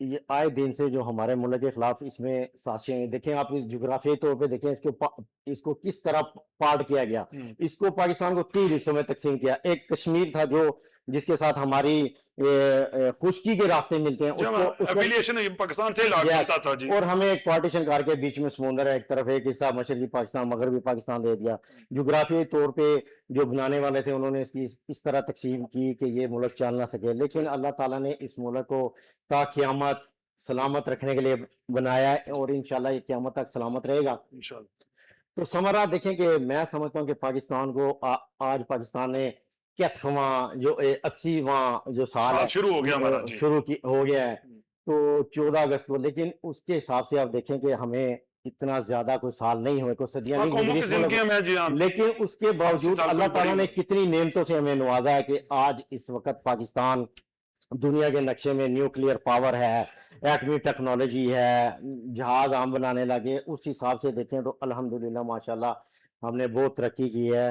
یہ آئے دن سے جو ہمارے ملک کے خلاف اس میں سازشیں ہیں، دیکھیں آپ اس جغرافیائی طور پہ دیکھیں اس کو کس طرح پارٹ کیا گیا. اس کو پاکستان کو 3 حصوں میں تقسیم کیا. ایک کشمیر تھا جو جس کے ساتھ ہماری خشکی کے راستے ملتے ہیں، ایفیلیشن پاکستان سے Yes. تھا جی. اور ہمیں ایک پارٹیشن کر کے بیچ میں سمندر ہے، ایک طرف ایک حصہ مشرقی پاکستان مغربی پاکستان دے دیا. جغرافیائی طور پہ جو بنانے والے تھے انہوں نے اس کی اس طرح تقسیم کی کہ یہ ملک چل نہ سکے، لیکن اللہ تعالیٰ نے اس ملک کو تا قیامت سلامت رکھنے کے لیے بنایا ہے، اور انشاءاللہ یہ قیامت تک سلامت رہے گا. تو ثمرہ دیکھیں کہ میں سمجھتا ہوں کہ پاکستان کو آج پاکستان نے 80واں جو 80واں جو سال ہے شروع ہو گیا ہمارا جی. ہو گیا ہے تو 14 اگست کو. لیکن اس کے حساب سے آپ دیکھیں کہ ہمیں اتنا زیادہ کوئی سال نہیں ہوئے، کوئی صدیاں نہیں قوموں کی گزری، زندگیوں میں جی ہاں. لیکن اس کے باوجود سال اللہ کوئی تعالیٰ بڑی نے کتنی نعمتوں سے ہمیں نوازا ہے کہ آج اس وقت پاکستان دنیا کے نقشے میں نیوکلیئر پاور ہے، ایٹمی ٹیکنالوجی ہے، جہاز ہم بنانے لگے. اس حساب سے دیکھیں تو الحمدللہ ماشاءاللہ ہم نے بہت ترقی کی ہے.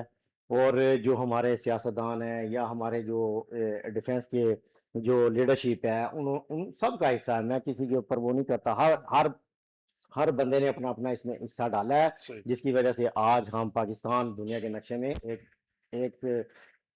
اور جو ہمارے سیاستدان ہیں یا ہمارے جو ڈیفنس کے جو لیڈرشپ ہے ان سب کا حصہ ہے. میں کسی کے اوپر وہ نہیں کرتا، ہر بندے نے اپنا اپنا اس میں حصہ ڈالا ہے، جس کی وجہ سے آج ہم پاکستان دنیا کے نقشے میں ایک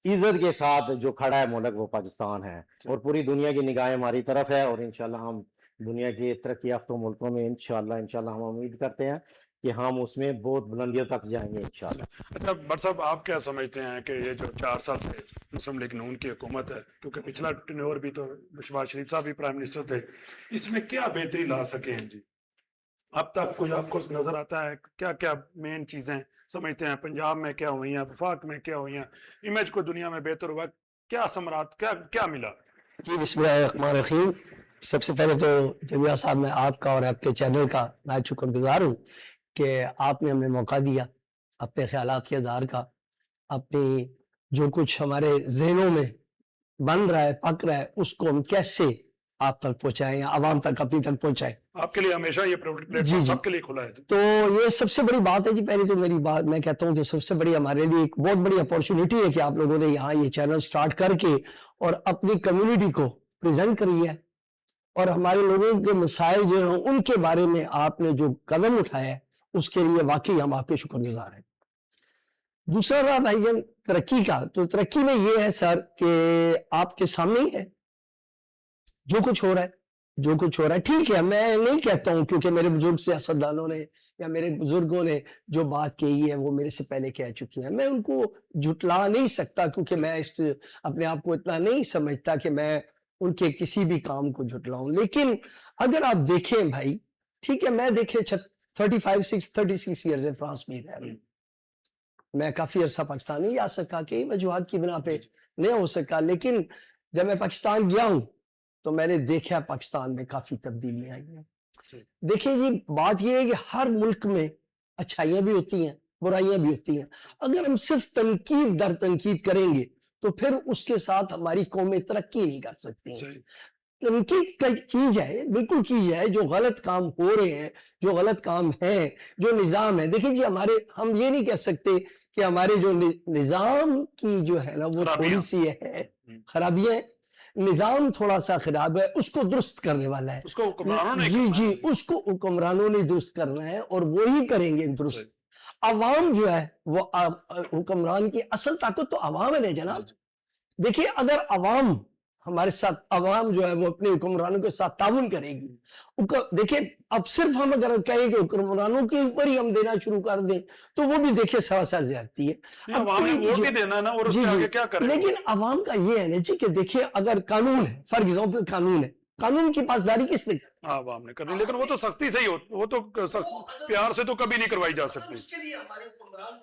عزت کے ساتھ جو کھڑا ہے ملک وہ پاکستان ہے، اور پوری دنیا کی نگاہیں ہماری طرف ہے. اور انشاءاللہ ہم دنیا کے ترقی یافتہ ملکوں میں انشاءاللہ ہم امید کرتے ہیں کہ ہم اس میں بہت بلندیوں تک جائیں گے انشاءاللہ. اچھا بٹ صاحب، آپ کیا سمجھتے ہیں کہ یہ جو 4 سال سے مسلم لیگ نون کی حکومت ہے، کیونکہ پچھلا ٹینیور بھی تو شہباز شریف صاحب بھی پرائم منسٹر تھے، اس میں کیا بہتری لا سکے ہیں جی؟ اب تک کوئی آپ کو نظر آتا ہے کیا کیا مین چیزیں سمجھتے ہیں؟ پنجاب میں کیا ہوئی ہیں، وفاق میں کیا ہوئی ہیں، امیج کو دنیا میں بہتر ہوا، کیا ثمرات کیا ملا؟ جی بسم اللہ الرحمن الرحیم. سب سے پہلے تو جمیعہ صاحب میں آپ کا اور آپ کے چینل کا نہایت شکر گزار ہوں کہ آپ نے ہمیں موقع دیا اپنے خیالات کے اظہار کا، اپنی جو کچھ ہمارے ذہنوں میں بن رہا ہے پک رہا ہے اس کو ہم کیسے آپ تک پہنچائیں یا عوام تک اپنی تک پہنچائیں. آپ کے لیے ہمیشہ یہ پلیٹ فارم سب کے لیے کھلا ہے. تو یہ سب سے بڑی بات ہے جی. پہلی تو میری بات میں کہتا ہوں کہ سب سے بڑی ہمارے لیے ایک بہت بڑی اپورچونٹی ہے کہ آپ لوگوں نے یہاں یہ چینل سٹارٹ کر کے اور اپنی کمیونٹی کو پریزنٹ کری ہے، اور ہمارے لوگوں کے مسائل جو ہیں ان کے بارے میں آپ نے جو قدم اٹھایا ہے اس کے لیے واقعی ہم آپ کے شکر گزار ہیں. دوسرا رہا بھائی جان ترقی کا، تو ترقی میں یہ ہے سر کہ آپ کے سامنے ہی ہے جو کچھ ہو رہا ہے ٹھیک ہے. میں نہیں کہتا ہوں کیونکہ میرے بزرگ سیاستدانوں نے یا میرے بزرگوں نے جو بات کہی ہے وہ میرے سے پہلے کہہ چکی ہیں، میں ان کو جھٹلا نہیں سکتا کیونکہ میں اپنے آپ کو اتنا نہیں سمجھتا کہ میں ان کے کسی بھی کام کو جھٹلاؤں. لیکن اگر آپ دیکھیں بھائی ٹھیک ہے، میں دیکھیں 36 ایئرز ہے فرانس میں رہ رہا ہوں، میں کافی عرصہ پاکستان نہیں جا سکا کہ وجوہات کی بنا پہ نہیں ہو سکا، لیکن جب میں پاکستان گیا ہوں تو میں نے دیکھا پاکستان میں کافی تبدیلیاں آئی ہیں. دیکھیں جی بات یہ ہے کہ ہر ملک میں اچھائیاں بھی ہوتی ہیں برائیاں بھی ہوتی ہیں. اگر ہم صرف تنقید در تنقید کریں گے تو پھر اس کے ساتھ ہماری قومیں ترقی نہیں کر سکتی. تنقید کی جائے، بالکل کی جائے، جو غلط کام ہو رہے ہیں، جو غلط کام ہیں، جو نظام ہے. دیکھیں جی ہم یہ نہیں کہہ سکتے کہ ہمارے جو نظام کی جو ہے نا وہ تھوڑی سی ہے خرابیاں ہیں. نظام تھوڑا سا خراب ہے، اس کو درست کرنے والا ہے. اس کو حکمرانوں نے اس کو حکمرانوں نے درست کرنا ہے اور وہی کریں گے درست. عوام جو ہے وہ حکمران کی اصل طاقت تو عوام ہے جناب. دیکھیے اگر عوام ہمارے ساتھ، عوام جو ہے وہ اپنے حکمرانوں کے ساتھ تعاون کرے گی. دیکھیں اب صرف ہم اگر کہیں کہ حکمرانوں کے اوپر ہی ہم دینا شروع کر دیں تو وہ بھی دیکھیں سراسر زیادتی ہے. عوام نے ووٹ ہی دینا ہے نا، اور اس کے آگے کیا کریں. لیکن عوام کا یہ ہے نا جی کہ دیکھیں اگر قانون ہے، فار ایگزامپل قانون ہے، قانون کی پاسداری کس نے کرنی؟ عوام نے کرنی، لیکن وہ تو سختی سے ہی وہ تو پیار سے تو کبھی نہیں کروائی جا سکتی.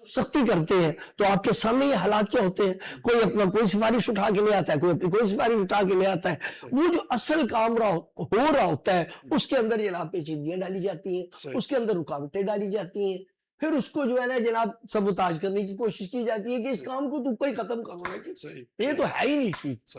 سختی کرتے ہیں تو آپ کے سامنے یہ حالات کیا ہوتے ہیں. کوئی اپنا کوئی سفارش اٹھا کے لے آتا ہے، کوئی اپنی کوئی سفارش اٹھا کے لے آتا ہے. وہ جو اصل کام ہو رہا ہوتا ہے اس کے اندر جناب پیچیدگیاں ڈالی جاتی ہیں، اس کے اندر رکاوٹیں ڈالی جاتی ہیں. پھر اس کو جو ہے نا جناب سبوتاج کرنے کی کوشش کی جاتی ہے کہ اس کام کو تو کوئی ختم کرو. یہ تو ہے ہی نہیں ٹھیک.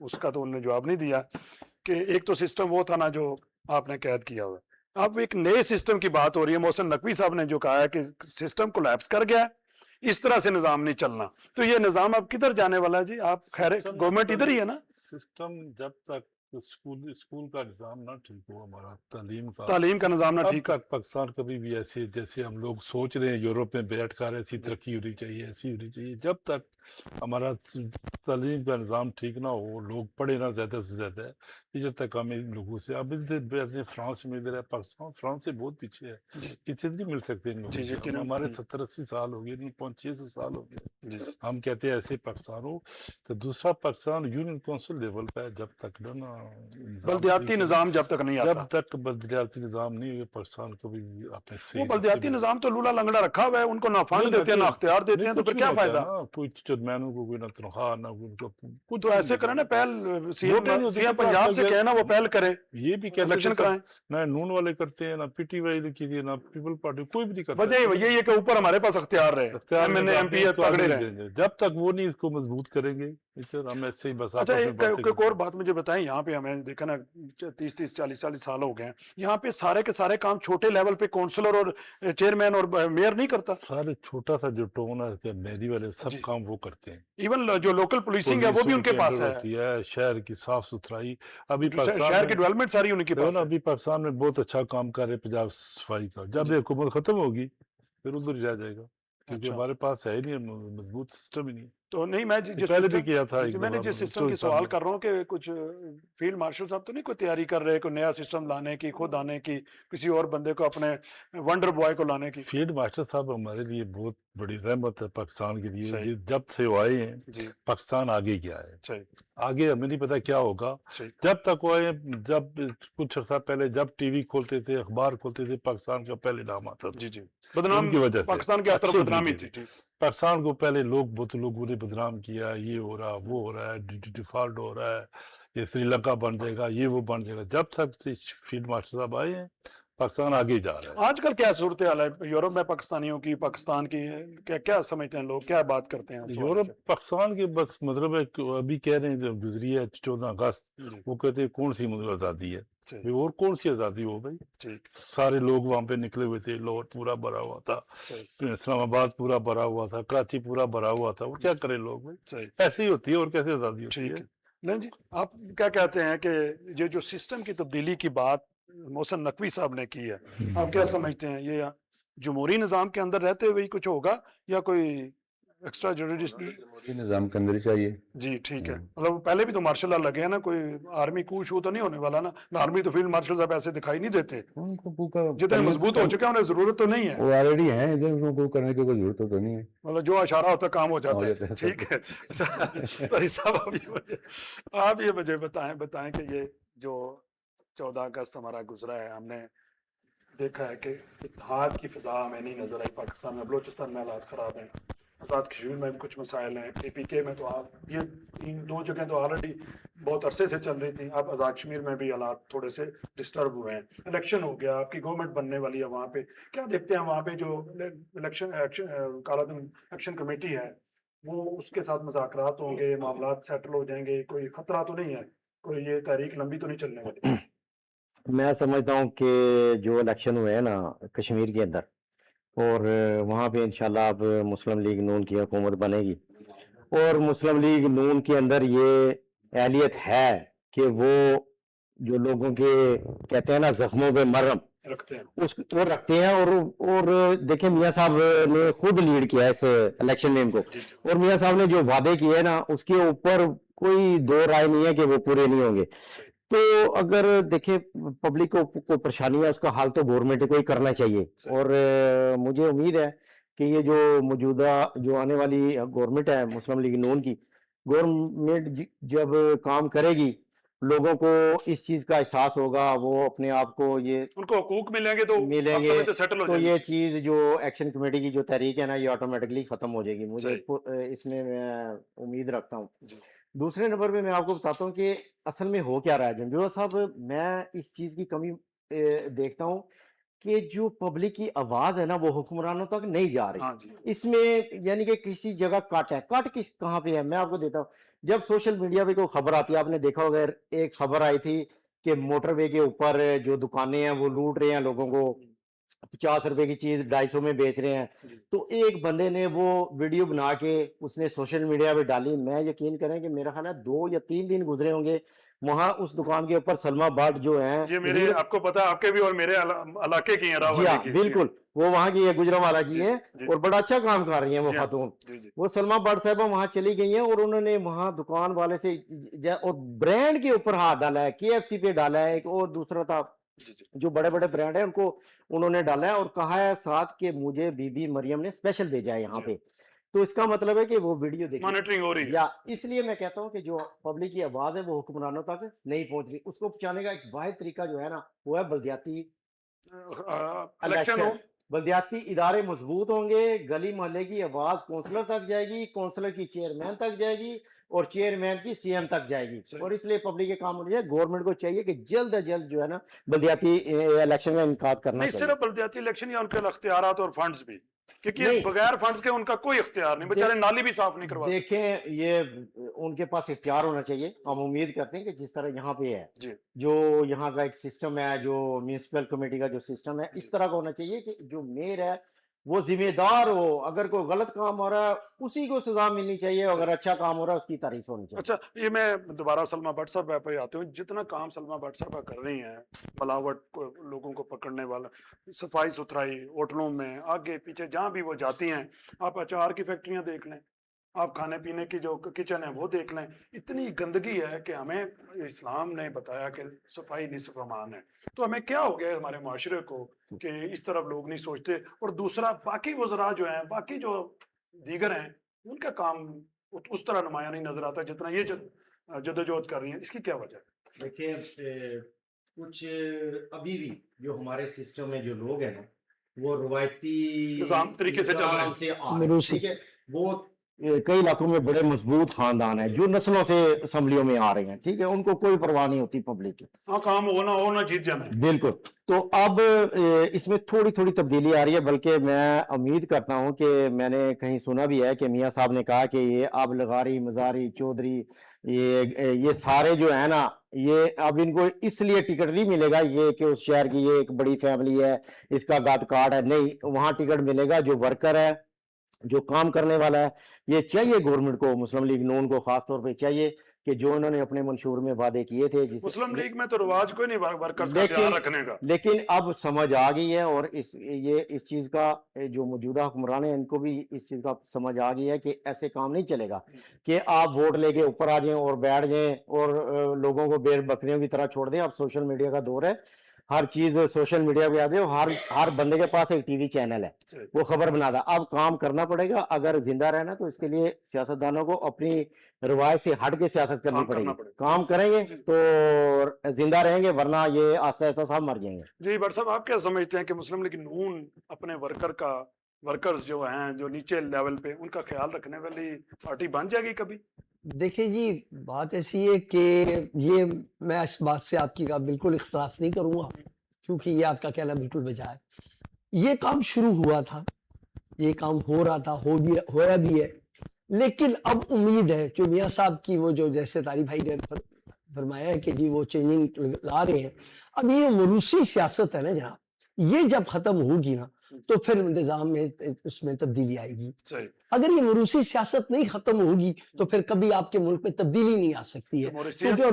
اس کا تو انہوں نے جواب نہیں دیا کہ ایک تو سسٹم وہ تھا نا جو آپ نے قید کیا ہوا ہے، اب ایک نئے سسٹم کی بات ہو رہی ہے. محسن نقوی صاحب نے جو کہا ہے کہ سسٹم کولیپس کر گیا ہے، اس طرح سے نظام نہیں چلنا، تو یہ نظام اب کدھر جانے والا ہے جی؟ آپ خیر گورنمنٹ ادھر ہی ہے نا، سسٹم جب تک اسکول کا نظام نہ ٹھیک ہو، ہمارا تعلیم کا نظام نہ اب ٹھیک تک پاکستان کبھی بھی ایسے جیسے ہم لوگ سوچ رہے ہیں یورپ میں بیٹھ کر ایسی ترقی ہونی چاہیے، ایسی ہونی چاہیے، جب تک ہمارا تعلیم کا نظام ٹھیک نہ ہو، لوگ پڑھے نہ زیادہ سے زیادہ، جب تک ہم ان لوگوں سے اب فرانس میں ادھر ہے، پاکستان فرانس سے بہت پیچھے ہے، اس سے نہیں مل سکتے ان لوگوں سے. ہمارے 70-80 سال ہو گئے، 500-600 سال ہو گئے، ہم کہتے ہیں ایسے پاکستان ہو. تو دوسرا پاکستان یونین کونسل لیول پہ ہے، جب تک نا بلدیاتی نظام جب تک نہیں آتا، جب تک بلدیاتی نظام نہیں ہوئے پاکستان کو بھی اپنے وہ صحیح بلدیاتی نظام تو لولا لنگڑا رکھا ہوا ہے، ان کو نہ فنڈ دیتے ہیں نہ اختیار دیتے ہیں، تو پھر کیا فائدہ؟ کوئی چیئرمینوں کو کوئی نہ تنخواہ نہ ان کو کچھ تو ایسے کریں نا، پہل سی ایم پنجاب سے کہنا وہ پہل کرے، یہ بھی کہتے الیکشن کرائیں. نہ نون والے کرتے ہیں، نہ پی ٹی وائی کی نہ پیپل پارٹی، کوئی بھی نہیں کرتا. وجہ یہی ہے کہ اوپر ہمارے پاس اختیار رہے، اختیار M N A M P تگڑے رہے. جب تک وہ نہیں اس کو مضبوط کریں گے ہم ایسے ہی بس اچھا آپس میں باتیں ایک اور بات مجھے بتائیں، یہاں پہ ہمیں دیکھا نا 30-40 سال ہو گئے ہیں، یہاں پہ سارے کے سارے کام چھوٹے لیول پہ کونسلر اور چیئرمین اور میئر نہیں کرتا، سارے چھوٹا سا جو ٹون ہے میری والے سب کام وہ کرتے ہیں. ایون جو لوکل پولیسنگ ہے وہ بھی ان کے پاس ہے، ہوتی ہے، شہر کی صاف ستھرائی. ابھی شہر کی ڈیولپمنٹ ساری ان کے پاس ہے. ابھی پاکستان میں بہت اچھا کام کر رہے پنجاب صفائی کا. جب یہ حکومت ختم ہوگی پھر ادھر ہی رہ جائے گا، کیونکہ ہمارے پاس ہے ہی نہیں، مضبوط سسٹم ہی نہیں. تو نہیں میں پہلے بھی کیا تھا، میں نے جس سسٹم کی سوال کر رہا ہوں کہ کچھ فیلڈ مارشل صاحب تو نہیں کوئی تیاری کر رہے کوئی نیا سسٹم لانے کی، خود آنے کی، کسی اور بندے کو اپنے ونڈر بوائے کو لانے کی؟ فیلڈ مارشل صاحب ہمارے لیے بہت بڑی رحمت ہے پاکستان کے لیے. جب سے وہ آئے ہیں پاکستان آگے گیا ہے. آگے ہمیں نہیں پتا کیا ہوگا. جب تک وہ آئے، جب کچھ عرصہ پہلے جب ٹی وی کھولتے تھے، اخبار کھولتے تھے، پاکستان کا پہلے نام آتا تھا. بدنام کی وجہ سے پاکستان کی طرف بدنامی تھی. پاکستان کو پہلے بہت لوگوں نے بدنام کیا، یہ ہو رہا، وہ ہو رہا ہے، ڈیفالٹ ہو رہا ہے، یہ سری لنکا بن جائے گا، یہ وہ بن جائے گا. جب تک فیلڈ مارشل صاحب آئے ہیں پاکستان آگے جا رہا ہے. آج کل کیا صورتحال ہے یورپ میں پاکستانیوں کی، پاکستان کی؟ کیا سمجھتے ہیں لوگ، کیا بات کرتے ہیں یورپ پاکستان کے؟ بس مطلب ہے ابھی کہہ رہے ہیں جب گزری ہے 14 اگست، وہ کہتے ہیں کون سی مطلب آزادی ہے؟ اور کون سی آزادی ہو بھائی؟ سارے لوگ وہاں پہ نکلے ہوئے تھے، لاہور پورا بھرا ہوا تھا، اسلام آباد پورا بھرا ہوا تھا، کراچی پورا بھرا ہوا تھا. وہ کیا کرے لوگ بھائی؟ ایسے ہی ہوتی ہے، اور کیسے آزادی ہوتی ہے؟ نہیں جی، آپ کیا کہتے ہیں کہ یہ جو سسٹم کی تبدیلی کی بات محسن نقوی صاحب نے کی ہے، آپ کیا سمجھتے ہیں یہ جمہوری نظام کے اندر رہتے ہوئے کچھ ہوگا یا کوئی ایکسٹرا جمہوری نظام کے اندر ہی چاہیے؟ جی ٹھیک ہے. مطلب پہلے بھی تو مارشل لا لگے ہیں نا، کوئی آرمی کو شو تو نہیں ہونے والا نا؟ آرمی تو فیلڈ مارشل صاحب ایسے دکھائی نہیں دیتے، ان کو جتنے مضبوط ہو چکے ہیں انہیں ضرورت تو نہیں ہے، وہ آلریڈی ہیں، ان کو کرنے کی کوئی ضرورت تو نہیں ہے، مطلب جو اشارہ ہوتا ہے کام ہو جاتا ہے. ٹھیک ہے. طاہر صاحب آپ یہ مجھے بتائیں کہ یہ جو 14 اگست ہمارا گزرا ہے، ہم نے دیکھا ہے کہ اتحاد کی فضا ہمیں نہیں نظر آئی پاکستان میں. بلوچستان میں حالات خراب ہیں، آزاد کشمیر میں بھی کچھ مسائل ہیں، پی پی کے میں تو آپ یہ 2 جگہیں تو آلریڈی بہت عرصے سے چل رہی تھیں. اب آزاد کشمیر میں بھی حالات تھوڑے سے ڈسٹرب ہوئے ہیں. الیکشن ہو گیا، آپ کی گورنمنٹ بننے والی ہے، وہاں پہ کیا دیکھتے ہیں؟ وہاں پہ جو کالعدم ایکشن کمیٹی ہے وہ اس کے ساتھ مذاکرات ہوں گے، معاملات سیٹل ہو جائیں گے، کوئی خطرہ تو نہیں ہے؟ کوئی یہ تحریک لمبی تو نہیں چلنے والی؟ میں سمجھتا ہوں کہ جو الیکشن ہوئے ہیں نا کشمیر کے اندر، اور وہاں پہ انشاءاللہ اب مسلم لیگ نون کی حکومت بنے گی، اور مسلم لیگ نون کے اندر یہ اہلیت ہے کہ وہ جو لوگوں کے کہتے ہیں نا زخموں پہ مرہم رکھتے ہیں، وہ رکھتے ہیں. اور دیکھیں میاں صاحب نے خود لیڈ کیا ہے اس الیکشن میں ان کو، اور میاں صاحب نے جو وعدے کیے ہیں نا اس کے اوپر کوئی دو رائے نہیں ہے کہ وہ پورے نہیں ہوں گے. تو اگر دیکھیں پبلک کو پریشانی ہے، اس کا حل تو گورنمنٹ کو ہی کرنا چاہیے. اور مجھے امید ہے کہ یہ جو موجودہ جو آنے والی گورنمنٹ ہے مسلم لیگ نون کی، گورنمنٹ جب کام کرے گی لوگوں کو اس چیز کا احساس ہوگا، وہ اپنے آپ کو یہ ان کو حقوق ملیں گے تو سیٹل ہو تو جائیں گے. یہ چیز جو ایکشن کمیٹی کی جو تحریک ہے نا یہ آٹومیٹکلی ختم ہو جائے گی. مجھے اس میں امید رکھتا ہوں. دوسرے نمبر پہ میں آپ کو بتاتا ہوں کہ اصل میں ہو کیا رہا ہے. جنجوہ صاحب، میں اس چیز کی کمی دیکھتا ہوں کہ جو پبلک کی آواز ہے نا وہ حکمرانوں تک نہیں جا رہی. ہاں جی اس میں یعنی کہ کسی جگہ کٹ ہے. کٹ کہاں پہ ہے میں آپ کو دیتا ہوں. جب سوشل میڈیا پہ کوئی خبر آتی ہے, آپ نے دیکھا ہوگا ایک خبر آئی تھی کہ موٹر وے کے اوپر جو دکانیں ہیں وہ لوٹ رہے ہیں لوگوں کو, 50 روپے کی چیز 250 میں بیچ رہے ہیں. تو ایک بندے نے وہ ویڈیو بنا کے اس نے سوشل میڈیا پہ ڈالی. میں یقین کریں کہ میرا خیال ہے 2 یا 3 دن گزرے ہوں گے, وہاں اس دکان کے اوپر سلما بٹ جو ہیں, یہ میرے آپ کو پتا آپ کے بھی اور میرے علاقے کی ہیں, جی راولی ہاں کی. بالکل, وہ وہاں کی ہے, گجرانوالہ کی ہے, اور بڑا اچھا کام کر رہی ہیں وہ خاتون. وہ سلما بٹ صاحبہ وہاں چلی گئی ہیں اور انہوں نے وہاں دکان والے سے اور برانڈ کے اوپر ہاتھ ڈالا ہے. KFC پہ ڈالا ہے, ایک اور دوسرا تھا جو بڑے بڑے برانڈ ہیں ان کو انہوں نے ڈالا ہے, اور کہا ہے ساتھ کہ مجھے بی بی مریم نے اسپیشل بھیجا ہے یہاں پہ. تو اس کا مطلب ہے کہ وہ ویڈیو دیکھیں, مانیٹرنگ ہو رہی ہے. یا اس لیے میں کہتا ہوں کہ جو پبلک کی آواز ہے وہ حکمرانوں تک نہیں پہنچ رہی. اس کو پہنچانے کا ایک واحد طریقہ جو ہے نا وہ ہے بلدیاتی الیکشن ہو. بلدیاتی ادارے مضبوط ہوں گے, گلی محلے کی آواز کونسلر تک جائے گی, کونسلر کی چیئرمین تک جائے گی, اور چیئرمین کی CM تک جائے گی. اور اس لیے پبلک کے کام ہونے چاہیے. گورنمنٹ کو چاہیے کہ جلد از جلد جو ہے نا بلدیاتی الیکشن کا انعقاد کرنا نہیں چاہیے. صرف بلدیاتی الیکشن یا ان کے اختیارات اور فنڈز بھی, کیونکہ بغیر فنڈز کے ان کا کوئی اختیار نہیں, بیچارے نالی بھی صاف نہیں کروا سکتے. دیکھیں یہ ان کے پاس اختیار ہونا چاہیے. ہم امید کرتے ہیں کہ جس طرح یہاں پہ ہے, جی جو یہاں کا ایک سسٹم ہے, جو میونسپل کمیٹی کا جو سسٹم ہے, اس طرح کا ہونا چاہیے کہ جو میئر ہے وہ ذمہ دار ہو. اگر کوئی غلط کام ہو رہا ہے اسی کو سزا ملنی چاہیے, اگر اچھا کام ہو رہا ہے اس کی تعریف ہونی چاہیے. اچھا, یہ میں دوبارہ سلما بٹ صاحب پہ آتے ہوں. جتنا کام سلما بٹ صاحب کر رہی ہیں, ملاوٹ لوگوں کو پکڑنے والا, صفائی ستھرائی ہوٹلوں میں آگے پیچھے جہاں بھی وہ جاتی ہیں, آپ اچار کی فیکٹریاں دیکھ لیں, آپ کھانے پینے کی جو کچن ہے وہ دیکھ لیں, اتنی گندگی ہے کہ ہمیں اسلام نے بتایا کہ صفائی نصف ایمان ہے. تو ہمیں کیا ہو گیا ہمارے معاشرے کو کہ اس طرف لوگ نہیں سوچتے. اور دوسرا باقی وزراء جو ہیں, باقی جو دیگر ہیں, ان کا کام اس طرح نمایاں نہیں نظر آتا جتنا یہ جدوجہد کر رہی ہیں. اس کی کیا وجہ ہے؟ دیکھیں کچھ ابھی بھی جو ہمارے سسٹم میں جو لوگ ہیں نا وہ روایتی نظام طریقے سے چل رہے ہیں. ٹھیک ہے, وہ کئی علاقوں میں بڑے مضبوط خاندان ہیں جو نسلوں سے اسمبلیوں میں آ رہے ہیں. ٹھیک ہے, ان کو کوئی پرواہ نہیں ہوتی پبلک کی. ہاں, کام ہونا جیت جانا ہے. بالکل. تو اب اس میں تھوڑی تھوڑی تبدیلی آ رہی ہے, بلکہ میں امید کرتا ہوں کہ میں نے کہیں سنا بھی ہے کہ میاں صاحب نے کہا کہ یہ اب لغاری, مزاری, چودھری, یہ سارے جو ہیں نا, یہ اب ان کو اس لیے ٹکٹ نہیں ملے گا یہ کہ اس شہر کی یہ ایک بڑی فیملی ہے, اس کا گاد کارڈ ہے. نہیں, وہاں ٹکٹ ملے گا جو ورکر ہے, جو کام کرنے والا ہے. یہ چاہیے گورنمنٹ کو, مسلم لیگ نون کو خاص طور پہ چاہیے کہ جو انہوں نے اپنے منشور میں وعدے کیے تھے, مسلم لیگ میں تو رواج کوئی نہیں ورکرز کا دھیان رکھنے کا, لیکن اب سمجھ آ گئی ہے, اور اس چیز کا جو موجودہ حکمران ہیں ان کو بھی اس چیز کا سمجھ آ گئی ہے کہ ایسے کام نہیں چلے گا کہ آپ ووٹ لے کے اوپر آ جائیں اور بیٹھ جائیں اور لوگوں کو بیر بکریوں کی طرح چھوڑ دیں. اب سوشل میڈیا کا دور ہے, ہر چیز سوشل میڈیا پہ آ جائے, ہر بندے کے پاس ایک TV چینل ہے, وہ خبر بنا دا. اب کام کرنا پڑے گا اگر زندہ رہنا, تو اس کے لیے سیاستدانوں کو اپنی روایت سے ہٹ کے سیاست کرنی پڑے گی. کام کریں گے تو زندہ رہیں گے, ورنہ یہ آہستہ آہستہ صاحب مر جائیں گے. جی بٹ صاحب, آپ کیا سمجھتے ہیں کہ مسلم لیگ نون اپنے ورکرز جو ہیں جو نیچے لیول پہ, ان کا خیال رکھنے والی پارٹی بن جائے گی کبھی؟ دیکھیں جی, بات ایسی ہے کہ یہ میں اس بات سے آپ کی کا بالکل اختلاف نہیں کروں گا, کیونکہ یہ آپ کا کہنا بالکل بجا ہے. یہ کام شروع ہوا تھا, یہ کام ہو رہا تھا, ہوا بھی ہے, لیکن اب امید ہے جو میاں صاحب کی وہ جو جیسے طاری بھائی نے فرمایا ہے کہ جی وہ چینجنگ لا رہے ہیں, اب یہ موروثی سیاست ہے نا جناب, یہ جب ختم ہوگی نا تو پھر نظام میں اس میں تبدیلی آئے گی. اگر یہ موروثی سیاست نہیں ختم ہوگی تو پھر کبھی آپ کے ملک میں تبدیلی نہیں آ سکتی ہے, کیونکہ اور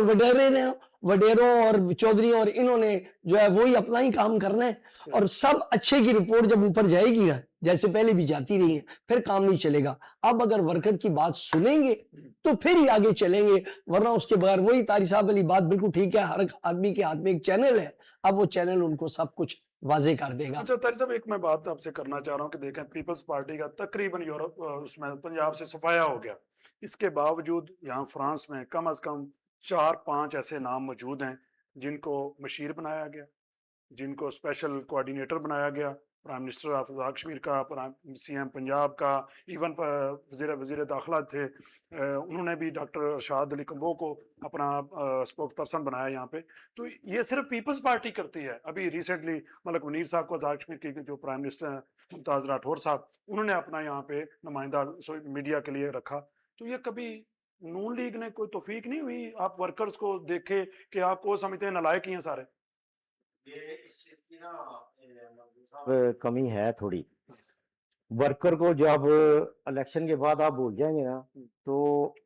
وڈیروں اور چودھریوں اور انہوں نے جو ہے وہی اپنا ہی کام کرنا ہے, اور سب اچھے کی رپورٹ جب اوپر جائے گی نا, جیسے پہلے بھی جاتی رہی ہے, پھر کام نہیں چلے گا. اب اگر ورکر کی بات سنیں گے تو پھر ہی آگے چلیں گے, ورنہ اس کے بغیر وہی طاری صاحب والی بات بالکل ٹھیک ہے, ہر آدمی کے ہاتھ میں ایک چینل ہے, اب وہ چینل ان کو سب کچھ واضح کر دے گا. اچھا طاری صاحب, ایک میں بات آپ سے کرنا چاہ رہا ہوں کہ دیکھیں پیپلز پارٹی کا تقریباً یورپ اس میں پنجاب سے صفایا ہو گیا, اس کے باوجود یہاں فرانس میں کم از کم 4-5 ایسے نام موجود ہیں جن کو مشیر بنایا گیا, جن کو اسپیشل کوآرڈینیٹر بنایا گیا, پرائم منسٹر آف کشمیر کا، CM پنجاب کا، ایون وزیر داخلہ تھے، انہوں نے بھی ڈاکٹر ارشاد علی کمبو کو اپنا اسپوکس پرسن بنایا یہاں پہ. تو یہ صرف پیپلز پارٹی کرتی ہے. ابھی ریسنٹلی ملک منیر صاحب کو آزاد کشمیر کی جو پرائم منسٹر ہیں ممتاز راٹھور صاحب، انہوں نے اپنا یہاں پہ نمائندہ میڈیا کے لیے رکھا. تو یہ کبھی نون لیگ نے کوئی توفیق نہیں ہوئی؟ آپ ورکرز کو دیکھے کہ آپ کو سمجھتے ہیں نالائق ہی ہیں سارے؟ کمی ہے تھوڑی. ورکر کو جب الیکشن کے بعد آپ بھول جائیں گے نا تو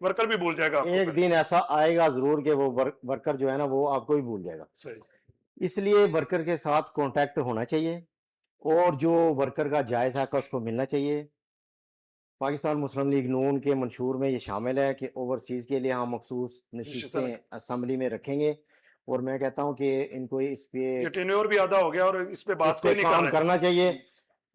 ورکر بھی بھول جائے گا آپ کو. ایک دن ایسا آئے گا ضرور کہ وہ ورکر جو ہے نا وہ آپ کو ہی بھول جائے گا. صحیح. اس لیے ورکر کے ساتھ کانٹیکٹ ہونا چاہیے اور جو ورکر کا جائز حق ہے اس کو ملنا چاہیے. پاکستان مسلم لیگ نون کے منشور میں یہ شامل ہے کہ اوورسیز کے لیے ہم مخصوص نشستیں اسمبلی میں رکھیں گے، اور میں کہتا ہوں کہ ان کو اس پہ یہ ٹینیور بھی آدھا ہو گیا اور اس پہ بات کوئی نہیں کر کام رہے. کرنا چاہیے.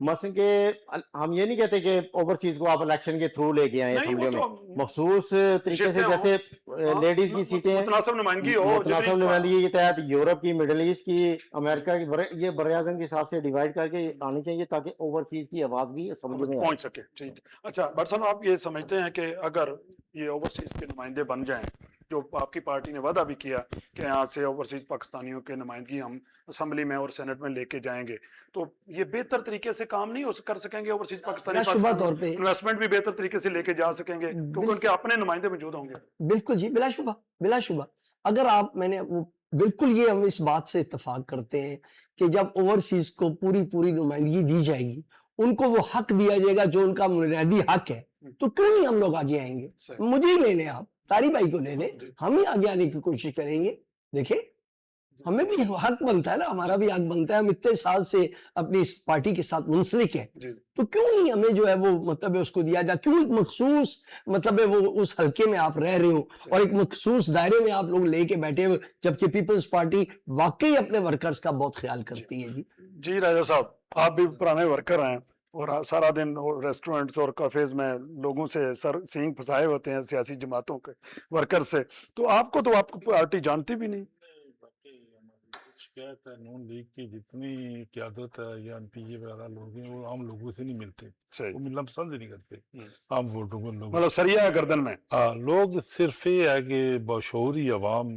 مثلا کہ ہم یہ نہیں کہتے کہ اوورسیز کو آپ الیکشن کے تھرو لے کے آئیں نہیں، وہ اسمبلیوں تو میں، مخصوص طریقے سے نشستیں جیسے لیڈیز کی سیٹیں متناسب نمائندگی ہو. متناسب نمائندگی کے تحت یورپ کی، مڈل ایسٹ کی، امریکہ کی، یہ بر اعظم کے حساب سے ڈیوائڈ کر کے آنی چاہیے تاکہ اوورسیز کی آواز بھی اسمبلی میں پہنچ سکے. ٹھیک. اچھا بٹ صاحب، آپ یہ سمجھتے ہیں کہ اگر یہ اوورسیز کے نمائندے بن جائیں، جو آپ کی پارٹی نے وعدہ بھی کیا کہ یہاں سے اوورسیز پاکستانیوں کے نمائندگی ہم اسمبلی میں اور سینٹ میں لے کے جائیں گے، تو یہ بہتر طریقے سے کام نہیں کر سکیں گے اوورسیز پاکستانی؟ بلا شبہ طور پہ انویسٹمنٹ بھی بہتر طریقے سے لے کے جا سکیں گے کیونکہ ان کے اپنے نمائندے موجود ہوں گے. بالکل جی، بلا شبہ، بلا شبہ. اگر آپ بالکل یہ ہم اس بات سے اتفاق کرتے ہیں کہ جب اوورسیز کو پوری نمائندگی دی جائے گی، ان کو وہ حق دیا جائے گا جو ان کا بنیادی حق ہے، تو کیوں نہیں ہم لوگ آگے آئیں گے؟ مجھے ہی لے لیں، آپ طاری بھائی کو لے لیں، ہم ہی آگے آنے کی کوشش کریں گے. دیکھیں ہمیں بھی حق بنتا ہے نا، ہمارا بھی حق بنتا ہے. ہم اتنے سال سے اپنی اس پارٹی کے ساتھ منسلک ہیں، تو کیوں نہیں ہمیں جو ہے وہ مطلب اس کو دیا جائے؟ کیوں ایک مخصوص مطلب وہ اس حلقے میں آپ رہ رہے ہو اور ایک مخصوص دائرے میں آپ لوگ لے کے بیٹھے ہو، جبکہ پیپلز پارٹی واقعی اپنے ورکرز کا بہت خیال کرتی ہے. جی راجہ صاحب، آپ بھی پرانے ورکر ہیں اور سارا دن ریسٹورنٹس اور کافیز میں لوگوں سے سینگ پھنسائے ہوتے ہیں سیاسی جماعتوں کے ورکر سے، تو آپ کو پارٹی جانتی بھی نہیں. شکایت ہے نون لیگ کی جتنی قیادت ہے یا ایم پی وغیرہ لوگ ہیں وہ عام لوگوں سے نہیں ملتے، وہ ملنا پسند ہی نہیں کرتے عام ووٹوں کو. لوگ مطلب سریا گردن میں لوگ صرف یہ ہے کہ بشعوری عوام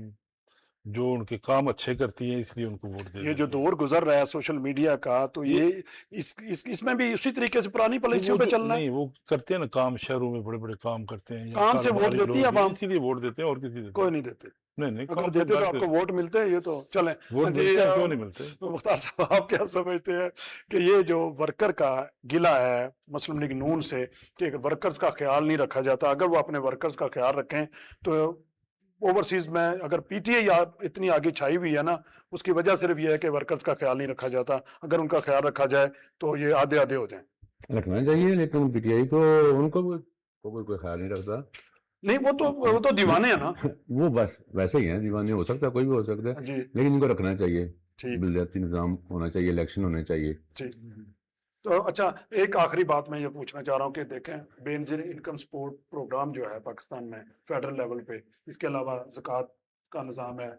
جو ان کے کام اچھے کرتی ہیں اس لیے ان کو ووٹ دے. یہ جو دور گزر رہا ہے سوشل میڈیا کا، تو یہ اس میں بھی اسی طریقے سے پرانی پالیسیوں پہ چلنا ہے. نہیں، وہ کرتے ہیں نا کام، شہروں میں بڑے بڑے کام کرتے ہیں، کام سے ووٹ دیتی ہے عوام، اسی لیے ووٹ دیتے ہیں اور کسی کوئی نہیں دیتے. نہیں اگر دیتے تو آپ کو ووٹ ملتے ہیں. یہ تو چلیں، ووٹ ملتے ہیں، کیوں نہیں ملتے؟ مختار صاحب آپ کیا سمجھتے ہیں کہ یہ جو ورکر کا گلہ ہے مسلم لیگ نون سے کہ ورکرز کا خیال نہیں رکھا جاتا، اگر وہ اپنے ورکرز کا خیال رکھیں تو اوورسیز میں اگر پی ٹی آئی اتنی آگے چھائی ہوئی ہے نا، اس کی وجہ صرف یہ ہے کہ ورکرز کا خیال نہیں رکھا جاتا. اگر ان کا خیال رکھا جائے تو یہ آدھے آدھے ہو جائیں. رکھنا چاہیے، لیکن پی ٹی آئی کو ان کو کوئی خیال نہیں رکھتا. نہیں، وہ تو دیوانے ہیں نا. وہ بس ویسے ہی ہیں، دیوانے ہو سکتا ہے، کوئی بھی ہو سکتا ہے، لیکن ان کو رکھنا چاہیے. بلدیاتی نظام ہونا چاہیے، الیکشن ہونے چاہیے. تو اچھا، ایک آخری بات میں یہ پوچھنا چاہ رہا ہوں کہ دیکھیں بے نظیر انکم سپورٹ پروگرام جو ہے پاکستان میں فیڈرل لیول پہ، اس کے علاوہ زکوٰۃ کا نظام ہے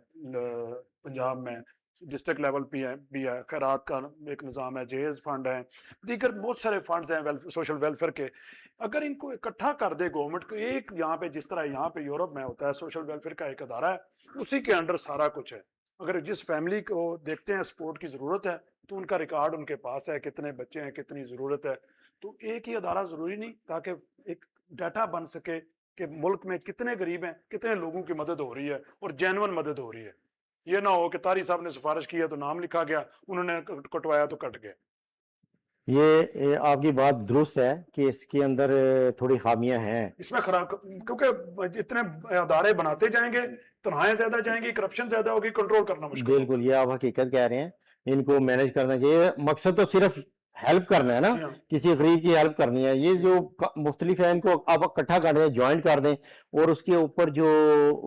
پنجاب میں، ڈسٹرکٹ لیول پہ بھی ہے، خیرات کا ایک نظام ہے، جہیز فنڈ ہے، دیگر بہت سارے فنڈز ہیں سوشل ویلفیئر کے. اگر ان کو اکٹھا کر دے گورنمنٹ کو، ایک یہاں پہ جس طرح یہاں پہ یورپ میں ہوتا ہے سوشل ویلفیئر کا ایک ادارہ ہے، اسی کے انڈر سارا کچھ ہے. اگر جس فیملی کو دیکھتے ہیں سپورٹ کی ضرورت ہے تو ان کا ریکارڈ ان کے پاس ہے، کتنے بچے ہیں، کتنی ضرورت ہے. تو ایک ہی ادارہ ضروری نہیں، تاکہ ایک ڈیٹا بن سکے کہ ملک میں کتنے غریب ہیں، کتنے لوگوں کی مدد ہو رہی ہے اور جینون مدد ہو رہی ہے. یہ نہ ہو کہ طاری صاحب نے سفارش کی ہے تو نام لکھا گیا، انہوں نے کٹوایا تو کٹ گئے. یہ آپ کی بات درست ہے کہ اس کے اندر تھوڑی خامیاں ہیں اس میں کیونکہ اتنے ادارے بناتے جائیں گے، تنہائیں زیادہ جائیں گی، کرپشن زیادہ ہوگی، کنٹرول کرنا مشکل ہوگا. بالکل، یہ آپ حقیقت کہہ رہے ہیں. ان کو مینج کرنا چاہیے. مقصد تو صرف ہیلپ کرنا ہے نا، کسی غریب کی ہیلپ کرنی ہے. یہ جو مختلف ہیں ان کو آپ اکٹھا کر دیں، جوائنٹ کر دیں، اور اس کے اوپر جو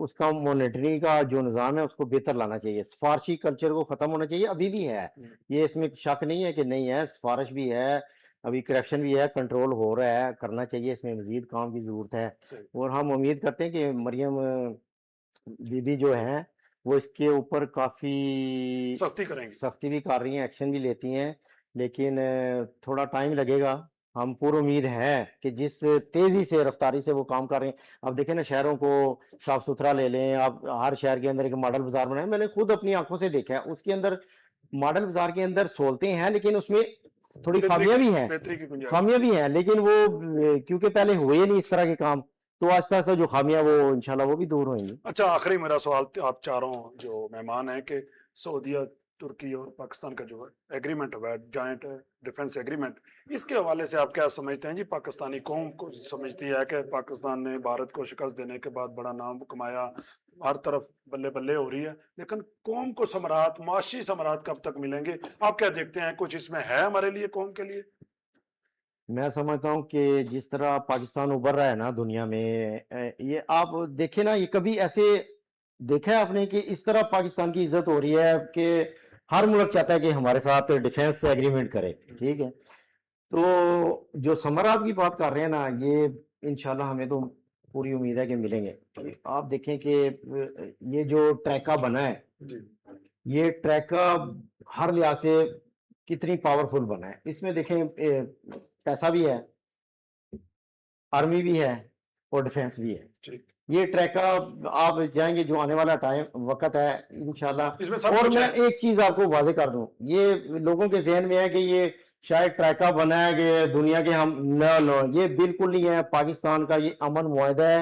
اس کا مانیٹرنگ کا جو نظام ہے اس کو بہتر لانا چاہیے. سفارشی کلچر کو ختم ہونا چاہیے. ابھی بھی ہے، یہ اس میں شک نہیں ہے کہ نہیں ہے، سفارش بھی ہے، ابھی کرپشن بھی ہے، کنٹرول ہو رہا ہے، کرنا چاہیے. اس میں مزید کام کی ضرورت ہے. اور ہم امید کرتے ہیں کہ مریم بی بی جو ہیں وہ اس کے اوپر کافی سختی کریں گی، سختی بھی کر رہی ہیں، ایکشن بھی لیتی ہیں لیکن تھوڑا ٹائم لگے گا. ہم پور امید ہیں کہ جس تیزی سے رفتاری سے وہ کام کر رہے ہیں. اب دیکھیں نا شہروں کو صاف ستھرا لے لیں آپ, ہر شہر کے اندر ایک ماڈل بازار بنائے. میں نے خود اپنی آنکھوں سے دیکھا ہے, اس کے اندر ماڈل بازار کے اندر سہولتیں ہیں لیکن اس میں تھوڑی خامیاں بھی ہیں, بہتری کی گنجائش. خامیاں بھی ہیں, لیکن وہ کیونکہ پہلے ہوئے نہیں اس طرح کے کام, تو آہستہ آہستہ جو خامیاں وہ انشاءاللہ وہ بھی دور ہوئیں گی. اچھا آخری میرا سوال, آپ چاروں جو مہمان ہیں کہ سعودیہ, ترکی اور پاکستان کا جو ایگریمنٹ ہوا ہے, جوائنٹ ڈیفنس ایگریمنٹ, اس کے حوالے سے آپ کیا سمجھتے ہیں جی؟ پاکستانی قوم کو سمجھتی ہے کہ پاکستان نے بھارت کو شکست دینے کے بعد بڑا نام کمایا, ہر طرف بلے بلے ہو رہی ہے, لیکن قوم کو ثمرات, معاشی ثمرات کب تک ملیں گے؟ آپ کیا دیکھتے ہیں, کچھ اس میں ہے ہمارے لیے, قوم کے لیے؟ میں سمجھتا ہوں کہ جس طرح پاکستان ابھر رہا ہے نا دنیا میں, یہ آپ دیکھیں نا, یہ کبھی ایسے دیکھا ہے آپ نے کہ اس طرح پاکستان کی عزت ہو رہی ہے کہ ہر ملک چاہتا ہے کہ ہمارے ساتھ ڈیفینس ایگریمنٹ کرے, ٹھیک ہے. تو جو ثمرات کی بات کر رہے ہیں نا, یہ انشاءاللہ ہمیں تو پوری امید ہے کہ ملیں گے. آپ دیکھیں کہ یہ جو ٹریکا بنا ہے, یہ ٹریکا ہر لحاظ سے کتنی پاورفل بنا ہے. اس میں دیکھیں پیسہ بھی ہے, آرمی بھی ہے اور ڈیفینس بھی ہے. یہ ٹریکا آپ جائیں گے, جو آنے والا وقت ہے انشاءاللہ. اور میں ایک چیز آپ کو واضح کر دوں, یہ لوگوں کے ذہن میں ہے کہ یہ شاید ٹریکا بنا ہے کہ دنیا کے ہم, نو, یہ بالکل نہیں ہے. پاکستان کا یہ امن معاہدہ ہے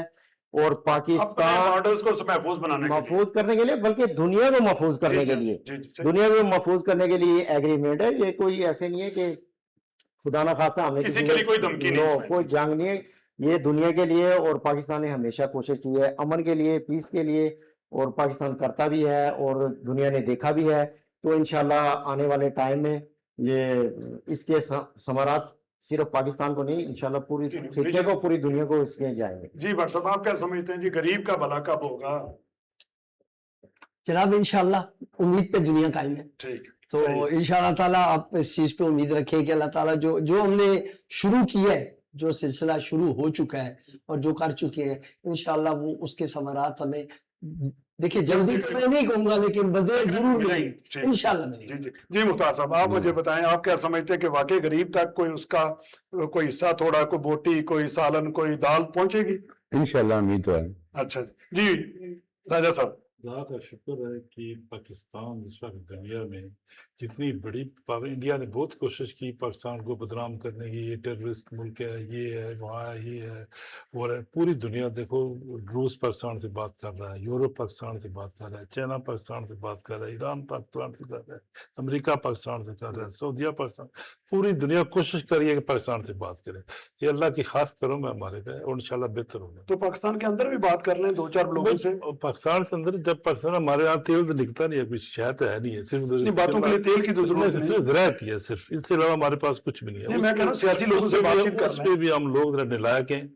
اور پاکستان کو محفوظ کرنے کے لیے, بلکہ دنیا کو محفوظ کرنے کے لیے, دنیا کو محفوظ کرنے کے لیے ایگریمنٹ ہے. یہ کوئی ایسے نہیں ہے کہ خدا نہ خواستہ ہم نے کسی کے لیے کوئی دھمکی نہیں, کوئی جنگ نہیں ہے. یہ دنیا کے لیے, اور پاکستان نے ہمیشہ کوشش کی ہے امن کے لیے, پیس کے لیے, اور پاکستان کرتا بھی ہے اور دنیا نے دیکھا بھی ہے. تو انشاءاللہ آنے والے ٹائم میں یہ اس کے ثمرات صرف پاکستان کو نہیں, انشاءاللہ پوری خطے کو, پوری دنیا کو اس کے جائیں گے. جی بٹ صاحب, آپ کیا سمجھتے ہیں جی, غریب کا بھلا کب ہوگا؟ جناب انشاءاللہ امید پہ دنیا قائم ہے. ٹھیک, تو انشاءاللہ تعالیٰ آپ اس چیز پہ امید رکھیں کہ اللہ تعالیٰ جو ہم نے شروع کیا ہے, جو سلسلہ شروع ہو چکا ہے اور جو کر چکے ہیں, انشاءاللہ وہ اس کے ثمرات ہمیں, دیکھیں جلدی میں نہیں کہوں گا لیکن بدلے ضرور ملیں گے انشاءاللہ ملیں گے. جی مختار صاحب, آپ مجھے بتائیں, آپ کیا سمجھتے ہیں کہ واقعی غریب تک کوئی اس کا کوئی حصہ, تھوڑا کوئی بوٹی, کوئی سالن, کوئی دال پہنچے گی؟ انشاءاللہ امید تو ہے. اچھا جی راجہ صاحب. خدا کا شکر ہے کہ پاکستان اس وقت دنیا میں جتنی بڑی انڈیا نے بہت کوشش کی پاکستان کو بدنام کرنے کی, یہ ٹیررسٹ ملک ہے, یہ ہے, وہاں یہ ہے, وہ ہے. پوری دنیا دیکھو, روس پاکستان سے بات کر رہا ہے, یورپ پاکستان سے بات کر رہا ہے, چائنا پاکستان سے بات کر رہا ہے, ایران پاکستان سے کر رہا ہے, امریکہ پاکستان سے کر رہا ہے, سعودیہ پاکستان, پوری دنیا کوشش کر رہی ہے کہ پاکستان سے بات کرے. یہ اللہ کی خاص کرم ہے ہمارے پہ, اور انشاءاللہ بہتر ہوگا. تو پاکستان کے اندر بھی بات کر لیں 2-4 لوگوں سے. پاکستان سے اندر, جب پاکستان, ہمارے یہاں تیل تو نکلتا نہیں ہے, کوئی شاید ہے نہیں ہے, صرف باتوں کے لیے تیل کی تو ضرورت نہیں, صرف زراعت ہی ہے صرف, اس سے علاوہ ہمارے پاس کچھ بھی نہیں ہے. میں کہہ رہا ہوں سیاسی لوگوں سے بات چیت اس پہ بھی ہم لوگ نلائق ہیں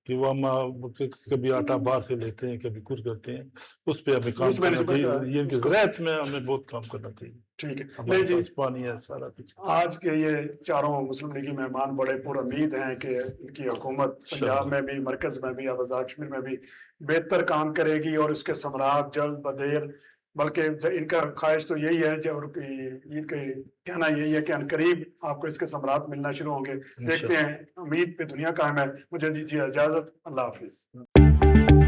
کہ وہ ہم کبھی آٹا باہر سے لیتے ہیں, کبھی کچھ کرتے ہیں, اس پہ ہمیں کام کرنا چاہیے. یہ زراعت میں ہمیں بہت کام کرنا چاہیے. ٹھیک ہے, ہمارے پاس پانی ہے, سارا کچھ. آج کے یہ چاروں مسلم لیگی مہمان بڑے پر امید ہیں کہ ان کی حکومت پنجاب میں بھی, مرکز میں بھی, آزاد کشمیر میں بھی بہتر کام کرے گی, اور اس کے ثمرات جلد بدیر, بلکہ ان کا خواہش تو یہی ہے, اور ان کا کہنا یہی ہے کہ عنقریب آپ کو اس کے ثمرات ملنا شروع ہوں گے. دیکھتے ہیں, امید پہ دنیا قائم ہے. مجھے دیجیے اجازت, اللہ حافظ.